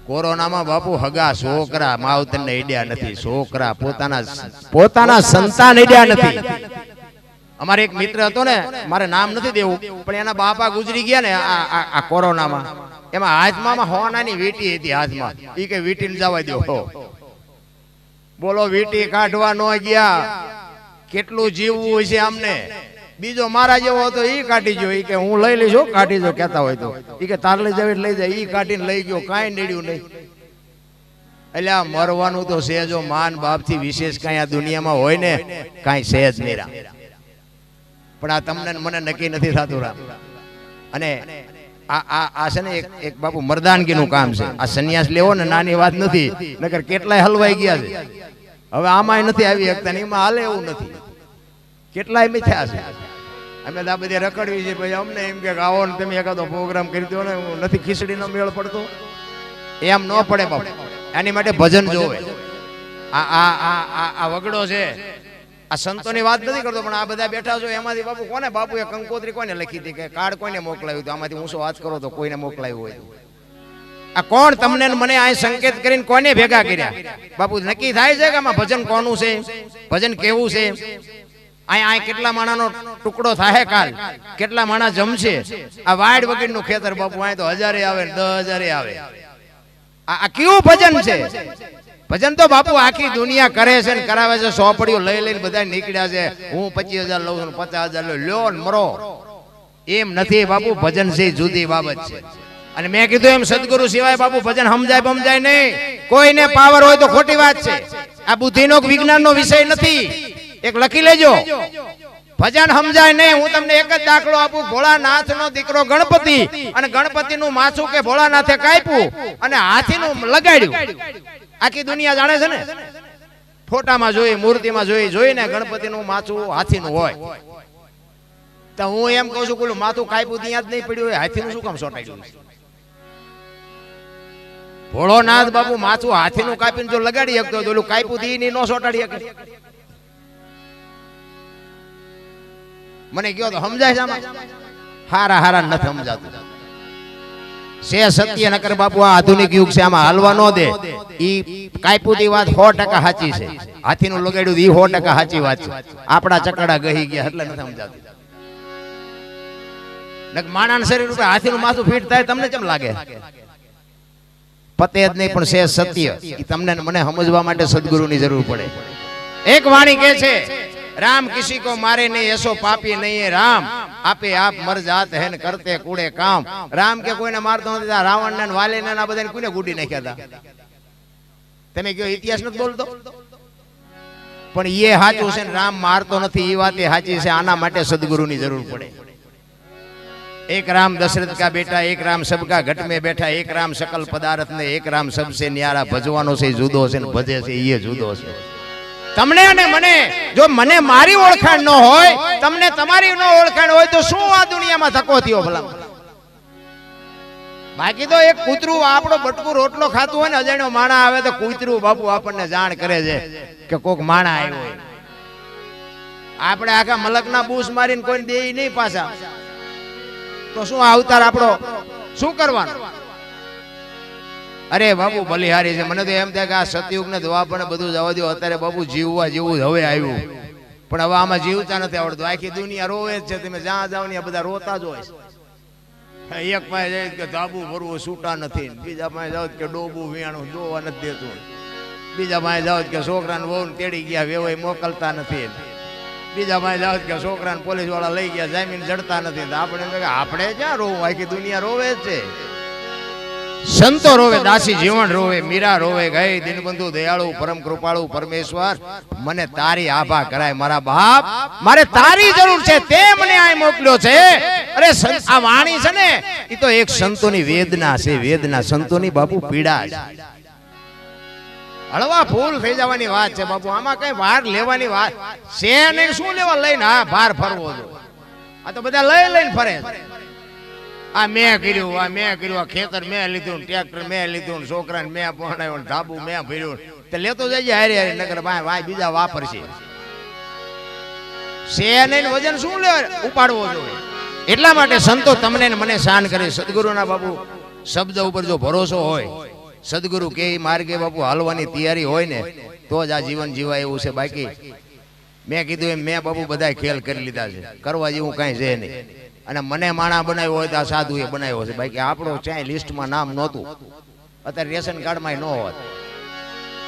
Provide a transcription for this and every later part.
કોરોનામાં બાપુ હગા છોકરા માવતરને ઈડ્યા નથી, છોકરા પોતાના સંતાન ઈડ્યા નથી. અમારે એક મિત્ર હતો ને, મારે નામ નથી દેવું, પણ એના બાપા ગુજરી ગયા ને આ કોરોનામાં. એમાં હાથમાં હોનાની વીટી હતી હાથમાં. ઈ કે વીટીને જવા દો. બોલો, વીટી કાઢવા ન ગયા. કેટલું જીવવું હોય છે આમને. બીજો મારા જેવો હતો, ઈ કાઢી ગયો. ઈ કે હું લઈ લઈશ, કાઢી જો કેતા હોય તો. ઈ કે તાર લઈ જાવ લઈ જાય. ઈ કાઢીને લઈ ગયો, કાંઈ નડ્યું નહીં. એટલે આ મરવાનું તો સહેજો માન બાપ થી વિશેષ કઈ આ દુનિયામાં હોય ને, કઈ સહેજ નહીં રામ. પણ આ તમને મને નક્કી નથી થતું રામ. અને આ છે ને એક બાપુ મર્દાનગી નું કામ છે. આ સંન્યાસ લેવો ને નાની વાત નથી, નકર કેટલાય હલવાઈ ગયા છે. હવે આમાં નથી આવી શકતા, એમાં હાલે એવું નથી. કેટલાય મિથ્યા છે. અમે આ બધી રખડવી છે, પછી અમને એમ કે આવો ને તમે એકાદો પ્રોગ્રામ કરી દો ને. નથી ખીચડીનો મેળ પડતો, એમ ન પડે બાપુ. એની માટે ભજન જોવે. આ વગડો છે, આ સંતોની વાત નથી કરતો, પણ આ બધા બેઠા છો એમાંથી બાપુ કોને બાપુ એ કંકોત્રી કોને લખી હતી કે કાર્ડ કોઈને મોકલાવ્યું હતું? આમાંથી હું શું વાત કરો તો કોઈને મોકલાવ્યું હોય. આ કોણ તમને મને આ સંકેત કરીને કોને ભેગા કર્યા? બાપુ નક્કી થાય છે કે આમાં ભજન કોનું છે, ભજન કેવું છે? આ કેટલા માણાનો ટુકડો થાય કાલ, કેટલા માણા જમશે? આ વાડ વગરનું ખેતર બાપુ, અહીં તો 1000 આવે 10,000 આવે. આ કેવું ભજન છે? ભજન તો બાપુ આખી દુનિયા કરે છે ને કરાવે છે. સોપડીઓ લઈ લઈને બધા નીકળ્યા છે. હું 25,000 લઉં છું, 50,000 લ્યો ને મરો. એમ નથી બાપુ, ભજન છે જુદી બાબત છે. અને મેં કીધું એમ સદગુરુ સિવાય બાપુ ભજન સમજાય નહીં. કોઈને પાવર હોય તો ખોટી વાત છે. આ બુદ્ધિનો વિજ્ઞાનનો વિષય નથી. એક લખી લેજો, ભજન સમજાય નહીં. હું તમને એક જ દાખલો આપું. ભોળાનાથ નો દીકરો ગણપતિ, અને ગણપતિ નું માથું કે ભોળાનાથે કાપ્યું અને હાથીનું લગાડ્યું. આખી દુનિયા જાણે છે ને. ફોટામાં જોઈ, મૂર્તિમાં જોઈને ગણપતિ નું માથું હાથીનું હોય. તો હું એમ કહું છું, પેલું માથું કાપ્યું ત્યાં જ નહીં પડ્યું હોય, હાથીનું શું કામ સોટાડ્યું? ભોળોનાથ બાપુ માથું હાથીનું કાપીને જો લગાડી શકતો હોય તો ઓલું કાપ્યું તી ન સોટાડી શકે? મને કયો તો સમજાય છે આમાં? હારા નથી સમજાતું. સે સત્ય નકર બાપુ આ આધુનિક યુગ છે, આમાં હાલવા ન દે. ઈ કાયપુતી વાત 100% સાચી છે. હાથીનું લગાડ્યું ઈ 100% સાચી વાત છે. આપડા ચકડા ગહી ગયા એટલે નથી સમજાતું. નક માણસ શરીર ઉપર હાથીનું માથું ફીટ થાય તમને કેમ લાગે? પતે જ નહીં, પણ સે સત્ય ઈ તમને મને સમજવા માટે સદગુરુની જરૂર પડે. એક વાણી કહે છે, राम किसी को मारे नहीं ऐसो पापी नहीं है राम, आपे आप मर जाते हैं करते कूड़े काम. राम के कोई ने मारतो નથી, રાવણ ને વાલે ને આ બધાને કોઈને ગુડી નાખ્યા હતા? તમે કયો ઇતિહાસ નથી બોલતો? પણ એ સાચું છે ને, રામ મારતો નથી એ વાત સાચી છે. આના માટે સદગુરુની જરૂર પડે. एक राम दशरथ का बेटा, एक राम सबका घट में बैठा, एक राम सकल पदार्थ ने, एक राम सबसे न्यारा. भजવાનો છે જુદો છે ને ભજે છે એ જુદો છે. તમને અને મને જો મને મારી ઓળખાણ ન હોય, તમને તમારી ન ઓળખાણ હોય તો શું આ દુનિયામાં ધક્કો થયો ભલા? બાકી તો એક કૂતરું આપણો બટકું રોટલો ખાતું હોય ને, અજાણ્યો માણા આવે તો કૂતરું બાપુ આપણને જાણ કરે છે કે કોક માણા આવ્યો હોય. આપણે આખા મલકના બૂસ મારીને કોઈ દે નહીં પાછા, તો શું અવતાર આપણો શું કરવાનો? અરે બાપુ બલિહારી છે. મને તો એમ થાય કે આ સતયુગ ને દ્વાપર ને બધું જવા દો. અત્યારે બાપુ જીવવા જેવું હવે આવ્યું, પણ હવે આમાં જીવતા નથી આવડતું. આખી દુનિયા રોવે જ છે. તમે જ્યાં જાવ ને બધા રોતા જ હોય. એક પાસે જાય કે ધાબુ ભરવું છૂટા નથી, બીજા પાસે જાવ કે ડોબું વિયાણું જોવા નથી દેતું, બીજા પાસે જાવ કે છોકરાને વહુ તેડી ગયા વેવાય મોકલતા નથી, બીજા પાસે જાવ કે છોકરાને પોલીસ વાળા લઈ ગયા જામીન જડતા નથી. આપણે ક્યાં રોવું? આખી દુનિયા રોવે જ છે. સંતો રોવે, દાસી જીવન રોવે, મીરા રોવે, ગઈ દિનબંધુ દયાળુ પરમ કૃપાળુ પરમેશ્વર મને તારી આભા કરાય મારા બાપ, મારે તારી જરૂર છે, તે મને આ મોકલ્યો છે. અરે આ વાણી છે ને, એ તો એક સંતોની વેદના છે. વેદના સંતોની બાપુ પીડા છે. હળવા ફૂલ થઈ જવાની વાત છે બાપુ. આમાં કઈ ભાર લેવાની વાત છે નહીં. શું લેવા લઈને હા ભાર ફરવો છો? આ તો બધા લઈને ફરે. આ મેં કર્યું, આ મેં કર્યું, આ ખેતર મેં લીધું, ટ્રેક્ટર મેં લીધું, છોકરાને મેં પહોંચાડ્યો, ધાબુ મેં ભર્યું. તો લેતો જઈએ હારે હારે, નગર ભાઈ બીજા વાપરશે. છે નહીં વજન શું લે ઉપાડવો જોઈએ. એટલા માટે સંતો તમને મને શાન કરે. સદગુરુના બાપુ શબ્દ ઉપર જો ભરોસો હોય, સદગુરુ કે માર્ગે બાપુ હાલવાની તૈયારી હોય ને તો જ આ જીવન જીવાય એવું છે. બાકી મેં કીધું એમ મેં બાપુ બધા ખેલ કરી લીધા છે, કરવા જેવું કાંઈ છે નહીં. અને મને માણા બનાવ્યો હોય તો આ સાધુ એ બનાવ્યો છે. બાકી આપણો ક્યાંય લિસ્ટમાં નામ નહોતું, અત્યારે રેશન કાર્ડમાં ન હોત.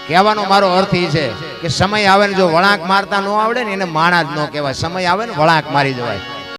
કહેવાનો મારો અર્થ એ છે કે સમય આવે ને જો વળાંક મારતા ન આવડે ને એને માણા જ ન કહેવાય. સમય આવે ને વળાંક મારી જવાય.